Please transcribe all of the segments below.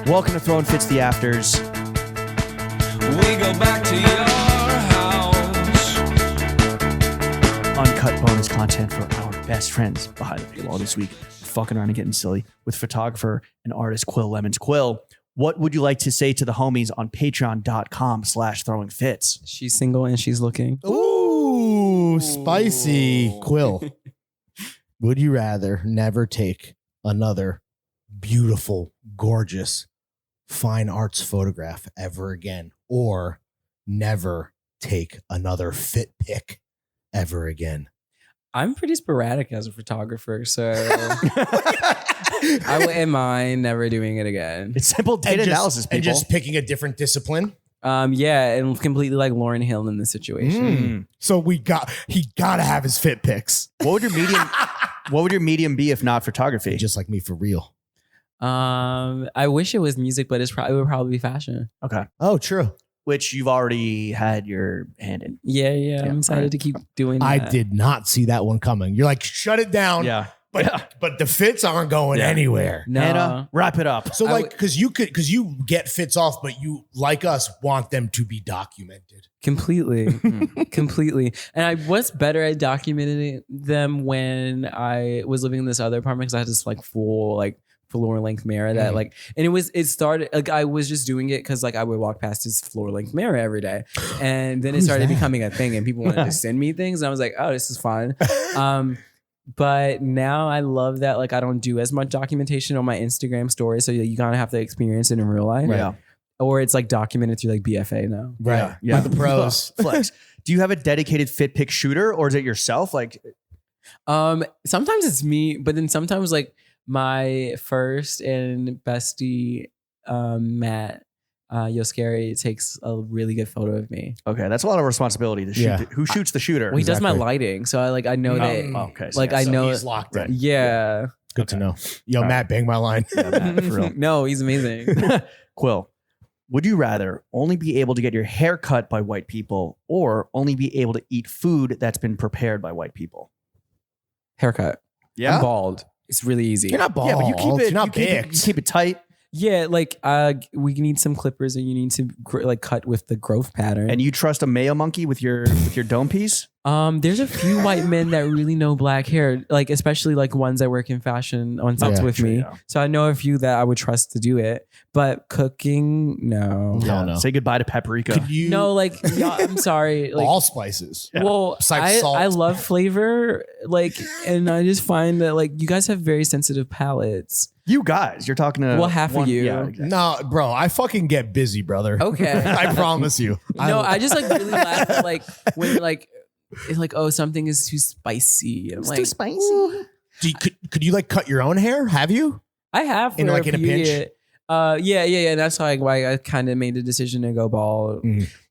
Welcome to Throwing Fits the Afters. We go back to your house. Uncut bonus content for our best friends behind the paywall this week. Fucking around and getting silly with photographer and artist Quil Lemons. Quil, what would you like to say to the homies on patreon.com/throwingfits? She's single and she's looking. Ooh, spicy. Quil, would you rather never take another beautiful, gorgeous, fine arts photograph ever again, or never take another fit pic ever again? I'm pretty sporadic as a photographer, so I wouldn't mind never doing it again. It's simple data analysis, people. And just picking a different discipline. Yeah, and completely like Lauryn Hill in this situation. So he gotta have his fit pics. What would your medium be if not photography? Just like me for real. I wish it was music, but it would probably be fashion. Okay. Oh, true. Which you've already had your hand in. Yeah. I'm excited to keep doing that. I did not see that one coming. You're like, shut it down. Yeah. But the fits aren't going anywhere. No. Hannah, wrap it up. So like, because you get fits off, but you, like us, want them to be documented. Completely. Completely. And I was better at documenting them when I was living in this other apartment because I had this like full floor length mirror that like, and it started like I was just doing it because like I would walk past his floor length mirror every day, and then it started becoming a thing and people wanted to send me things and I was like, oh, this is fun. But now I love that like I don't do as much documentation on my Instagram story, so you gotta have to experience it in real life. Yeah. Or it's like documented through like BFA now. Right. Yeah. Like the pros. Flex. Do you have a dedicated fit pick shooter or is it yourself? Like, Sometimes it's me, but then sometimes like my first and bestie, Matt Yoskari, takes a really good photo of me. okay, that's a lot of responsibility to shoot. Yeah. Who shoots the shooter? Well, he does my Exactly. lighting, so I know that. Okay. So Like yeah, I so know, he's locked in. yeah. Good to know. Yo, All Matt, bang my line. yeah, Matt, for real. No, he's amazing. Quil, would you rather only be able to get your hair cut by white people or only be able to eat food that's been prepared by white people? Haircut. I'm bald. It's really easy. You're not bald. Yeah, but you keep it. You're not you keep it, big. you keep it tight, Yeah, like we need some clippers, and you need to like cut with the growth pattern. and you trust a Mayo monkey with your dome piece. There's a few white men that really know black hair, like especially like ones that work in fashion on sets Yeah, with true, me. yeah. So I know a few that I would trust to do it. But cooking, no. Hell no. Say goodbye to paprika. Could you No, like yeah, I'm sorry. Like, all spices? well, Besides salt. I love flavor, like, and I just find that like you guys have very sensitive palates. You guys, you're talking to Well, half of you. Yeah, exactly. No, bro, I fucking get busy, brother. Okay. I promise you. No, I just like really laugh at like when like it's like, oh, something is too spicy. I'm like, spicy. Could you like cut your own hair? Have you? I have In, for like, in a few pinch? years. Yeah. That's why I kind of made the decision to go bald.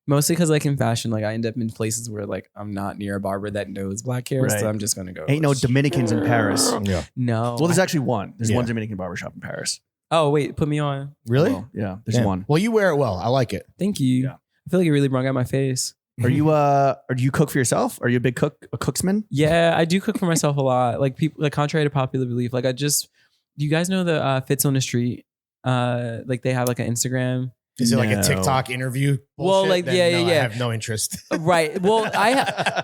Mostly because like in fashion, like I end up in places where like I'm not near a barber that knows black hair, Right. so I'm just gonna go. Ain't no Dominicans in Paris. Yeah. No. Well, there's actually one. There's Yeah. one Dominican barbershop in Paris. Oh wait, put me on. Really? Well, yeah, there's Damn. one. Well, you wear it well. I like it. Thank you. Yeah. I feel like it really brought out my face. Are you or do you cook for yourself? Are you a big cooksman? Yeah, I do cook for myself a lot. Like people, like contrary to popular belief, like do you guys know the Fits on the Street? Like they have like an Instagram. Is it like No. a TikTok interview? Well, bullshit? like, Then yeah, no, yeah, I yeah. have no interest. Right. Well,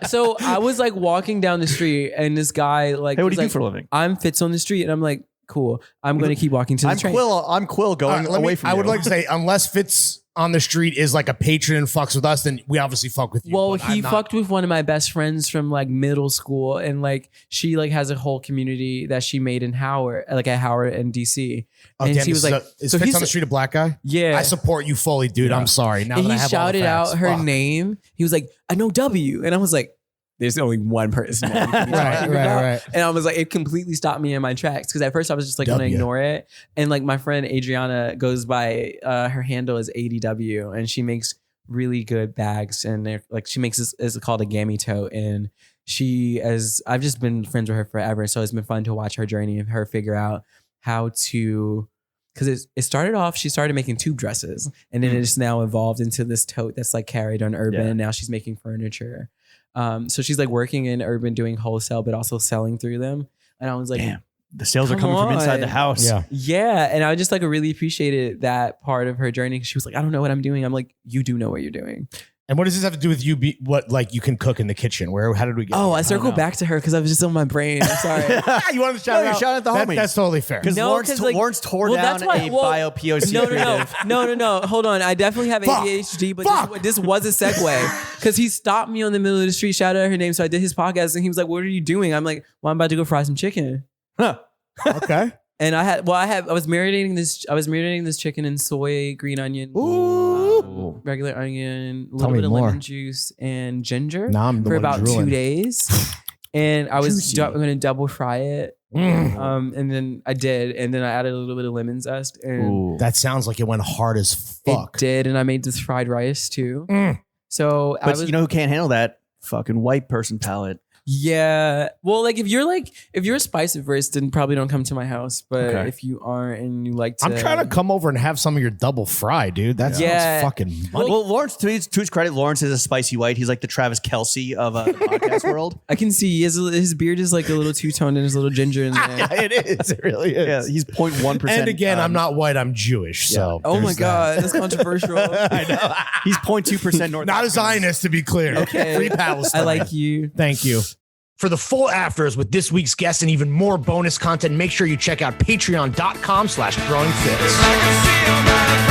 so I was like walking down the street and this guy like, Hey, what do was you do like, for a living? I'm Fits on the Street, and I'm like, cool. I'm going to keep walking to the I'm train. Quil. I'm Quil going away from you. I would like to say, unless Fitz on the Street is like a patron and fucks with us, then we obviously fuck with you. Well, but he I'm not- fucked with one of my best friends from like middle school, and like she like has a whole community that she made in Howard, like at Howard and DC. Oh, And damn, she was like, is so Fitz he's on the Street a black guy? yeah. I support you fully, dude. Yeah. I'm sorry. Now And that I he have shouted all the out facts. her Fuck. name. He was like, I know W, and I was like, there's only one person. that you can be Right, talking right, about. right. And I was like, it completely stopped me in my tracks because at first I was just like going to W. ignore it. And like my friend Adriana goes by, her handle is ADW, and she makes really good bags, and they're like she makes this is called a gammy tote, and I've just been friends with her forever, so it's been fun to watch her journey and her figure out how to, because it started off, she started making tube dresses, and then it's now evolved into this tote that's like carried on Urban. Yeah. Now she's making furniture. So she's like working in Urban doing wholesale, but also selling through them. And I was like, Damn. The sales are Come coming from inside on. the house. Yeah. Yeah. And I just like really appreciated that part of her journey. She was like, I don't know what I'm doing. I'm like, you do know what you're doing. And what does this have to do with you? What like you can cook in the kitchen? How did we get? Oh, here? I circled back to her because I was just on my brain. I'm sorry. You wanted to shout No, you're out? shouting at the homies. That's totally fair. Because No, Lawrence, 'cause, like- Lawrence tore well, down that's why- a well, bio POC No. creative. No. Hold on. I definitely have Fuck. ADHD, but Fuck. this was a segue because he stopped me on the middle of the street, shouted out her name. So I did his podcast and he was like, what are you doing? I'm like, well, I'm about to go fry some chicken. Okay. And I was marinating this chicken in soy, green onion, Ooh. regular onion, a Tell little me bit of more. lemon juice and ginger Now I'm the for one about drooling. 2 days. And I was Juicy. going to double fry it. Mm. And then I did. And then I added a little bit of lemon zest. And Ooh. That sounds like it went hard as fuck. it did. And I made this fried rice too. Mm. So I But was, you know who can't handle that? Fucking white person palate. yeah. Well, like if you're spice averse, then probably don't come to my house. But Okay. if you aren't and you like to, I'm trying to come over and have some of your double fry, dude. That Yeah. sounds fucking money. Well, Lawrence, to his credit, Lawrence is a spicy white. He's like the Travis Kelce of the podcast world. I can see his beard is like a little two-toned and there's a little ginger in there. it is. It really is. Yeah, he's 0.1%. And again, I'm not white. I'm Jewish. So Oh my there's God, that's controversial. I know. He's 0.2% North. Not a Zionist, to be clear. Okay. Free Palestine. I like you. Thank you. For the full afters with this week's guest and even more bonus content, make sure you check out patreon.com/growingfits. I can see all my